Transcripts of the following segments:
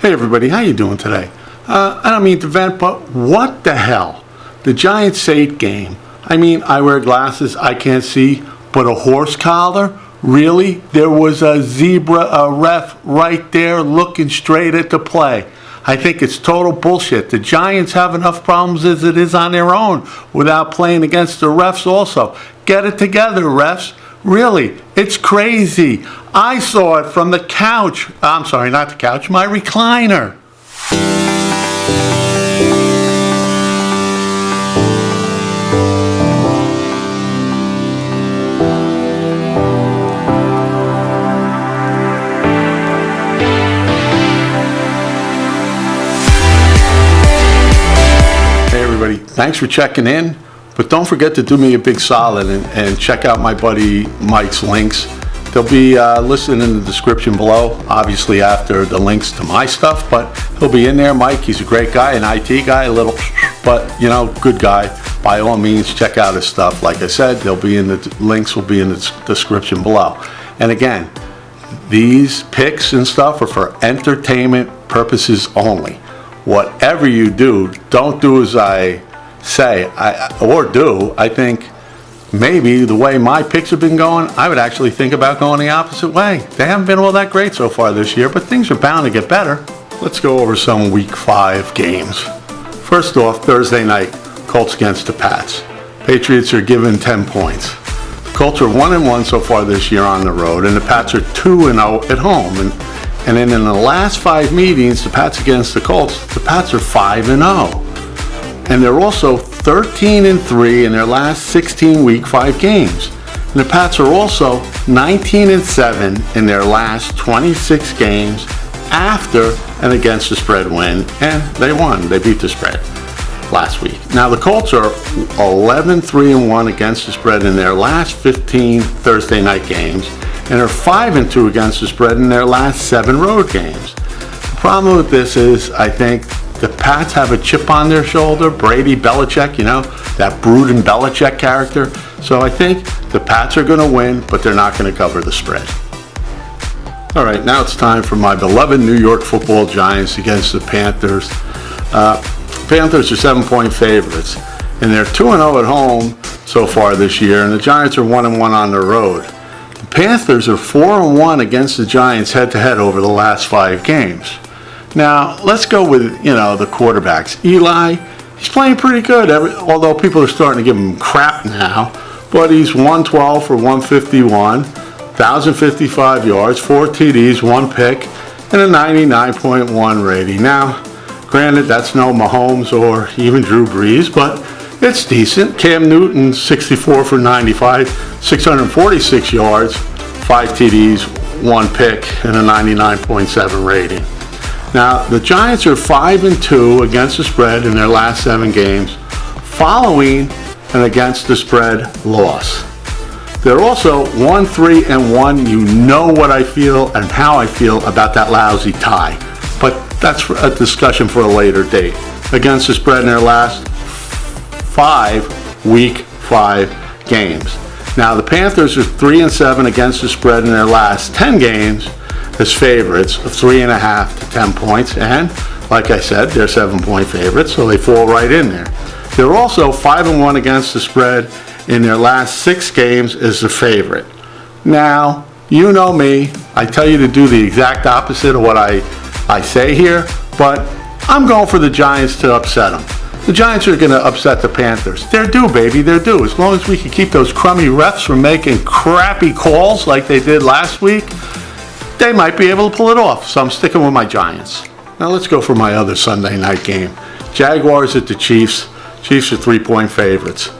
Hey everybody, how you doing today? I don't mean to vent, but what the hell? The Giants-8 game. I mean, I wear glasses, I can't see, but a horse collar? Really? There was a ref right there looking straight at the play. I think it's total bullshit. The Giants have enough problems as it is on their own without playing against the refs also. Get it together, refs. Really, it's crazy. I saw it from the couch. I'm sorry, not the couch, my recliner. Hey everybody, thanks for checking in. But don't forget to do me a big solid and check out my buddy Mike's links. They'll be listed in the description below, obviously after the links to my stuff, but he'll be in there. Mike, he's a great guy, an IT guy, a little, but good guy. By all means, check out his stuff. Like I said, they'll be in the links will be in the description below. And again, these picks and stuff are for entertainment purposes only. Whatever you do, don't do as I say, I think maybe the way my picks have been going, I would actually think about going the opposite way. They haven't been all that great so far this year, but things are bound to get better. Let's go over some Week 5 games. First off, Thursday night, Colts against the Pats. Patriots are given 10 points. The Colts are 1-1 so far this year on the road, and the Pats are 2-0 at home. And then in the last 5 meetings, the Pats against the Colts, the Pats are 5-0. And they're also 13-3 in their last 16 Week 5 games. And the Pats are also 19-7 in their last 26 games after an against the spread win. And they won. They beat the spread last week. Now the Colts are 11-3-1 against the spread in their last 15 Thursday night games and are 5-2 against the spread in their last 7 road games. The problem with this is, I think, the Pats have a chip on their shoulder, Brady, Belichick, that brooding Belichick character. So I think the Pats are going to win, but they're not going to cover the spread. All right, now it's time for my beloved New York Football Giants against the Panthers. Panthers are 7-point favorites, and they're 2-0 at home so far this year, and the Giants are 1-1 on the road. The Panthers are 4-1 against the Giants head-to-head over the last 5 games. Now, let's go with, the quarterbacks. Eli, he's playing pretty good, although people are starting to give him crap now. But he's 112 for 151, 1,055 yards, 4 TDs, 1 pick, and a 99.1 rating. Now, granted, that's no Mahomes or even Drew Brees, but it's decent. Cam Newton, 64 for 95, 646 yards, 5 TDs, 1 pick, and a 99.7 rating. Now, the Giants are 5-2 against the spread in their last 7 games, following an against the spread loss. They're also 1-3-1. You know what I feel and how I feel about that lousy tie, but that's a discussion for a later date. Against the spread in their last 5 Week 5 games. Now, the Panthers are 3-7 against the spread in their last 10 games as favorites of 3.5 to 10 points, and like I said, they're 7-point favorites, so they fall right in there. They're also 5-1 against the spread in their last 6 games as the favorite. Now, you know me, I tell you to do the exact opposite of what I say here, but I'm going for the Giants to upset them. The Giants are going to upset the Panthers. They're due, baby, they're due. As long as we can keep those crummy refs from making crappy calls like they did last week, they might be able to pull it off, so I'm sticking with my Giants. Now let's go for my other Sunday night game. Jaguars at the Chiefs. Chiefs are 3-point favorites.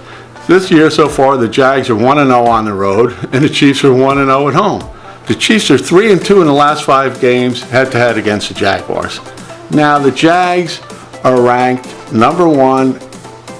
This year so far, the Jags are 1-0 on the road, and the Chiefs are 1-0 at home. The Chiefs are 3-2 in the last 5 games, head-to-head against the Jaguars. Now the Jags are ranked number 1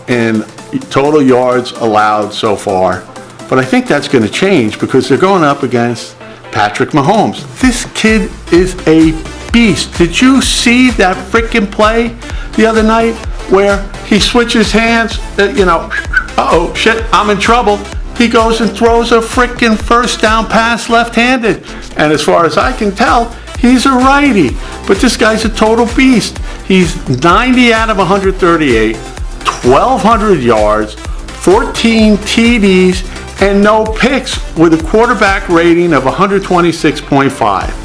in total yards allowed so far, but I think that's going to change because they're going up against Patrick Mahomes. This kid is a beast. Did you see that freaking play the other night where he switches hands, uh-oh, shit, I'm in trouble. He goes and throws a freaking first down pass left-handed. And as far as I can tell, He's a righty, but this guy's a total beast. He's 90 out of 138, 1,200 yards, 14 TDs, and no picks with a quarterback rating of 126.5.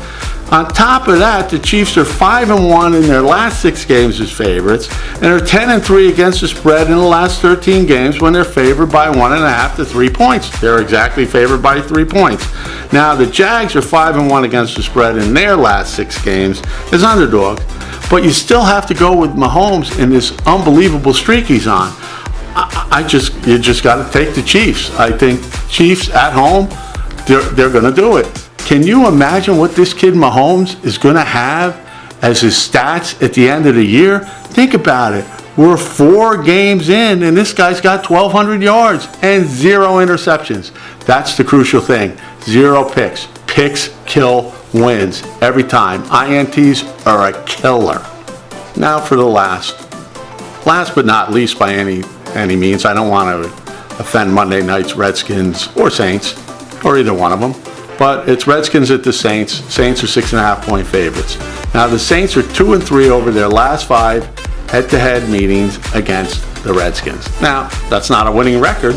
On top of that, the Chiefs are 5-1 in their last 6 games as favorites, and are 10-3 against the spread in the last 13 games when they're favored by 1.5 to 3 points. They're exactly favored by 3 points. Now, the Jags are 5-1 against the spread in their last 6 games as underdogs, but you still have to go with Mahomes in this unbelievable streak he's on. You just got to take the Chiefs. I think Chiefs at home, they're going to do it. Can you imagine what this kid Mahomes is going to have as his stats at the end of the year? Think about it. We're 4 games in, and this guy's got 1,200 yards and 0 interceptions. That's the crucial thing. 0 picks. Picks kill wins every time. INTs are a killer. Now for the last but not least by any means. I don't want to offend Monday night's Redskins or Saints, or either one of them. But it's Redskins at the Saints. Saints are 6.5-point favorites. Now the Saints are 2-3 over their last 5 head-to-head meetings against the Redskins. Now that's not a winning record,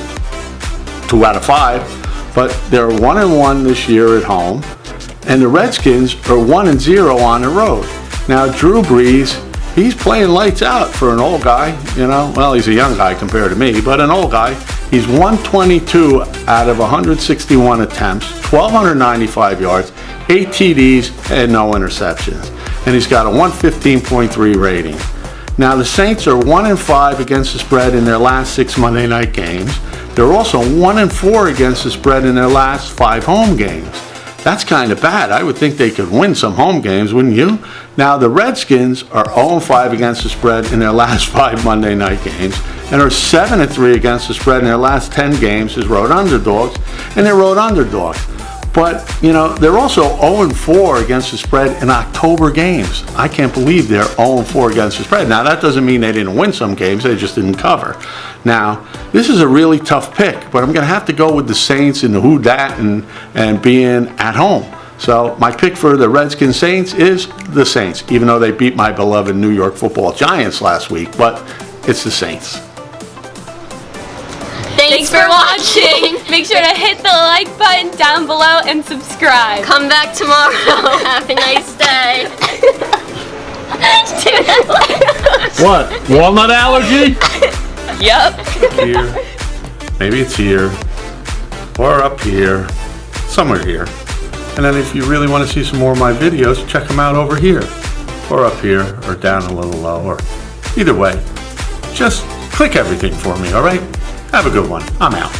2 out of 5, but they're 1-1 this year at home, and the Redskins are 1-0 on the road. Now Drew Brees, he's playing lights out for an old guy. Well, he's a young guy compared to me, but an old guy. He's 122 out of 161 attempts, 1,295 yards, 8 TDs, and no interceptions. And he's got a 115.3 rating. Now, the Saints are 1-5 against the spread in their last 6 Monday night games. They're also 1-4 against the spread in their last 5 home games. That's kind of bad. I would think they could win some home games, wouldn't you? Now, the Redskins are 0-5 against the spread in their last 5 Monday night games, and are 7-3 against the spread in their last 10 games as road underdogs, and they're road underdogs. But, they're also 0-4 against the spread in October games. I can't believe they're 0-4 against the spread. Now, that doesn't mean they didn't win some games, they just didn't cover. Now, this is a really tough pick, but I'm going to have to go with the Saints and the who dat and being at home. So my pick for the Redskins Saints is the Saints, even though they beat my beloved New York Football Giants last week, but it's the Saints. Thanks for watching. Make sure to hit the like button down below and subscribe. Come back tomorrow. Have a nice day. What? Walnut allergy? Yep. Here. Maybe it's here. Or up here. Somewhere here. And then if you really want to see some more of my videos, check them out over here. Or up here. Or down a little low. Or either way. Just click everything for me, alright? Have a good one. I'm out.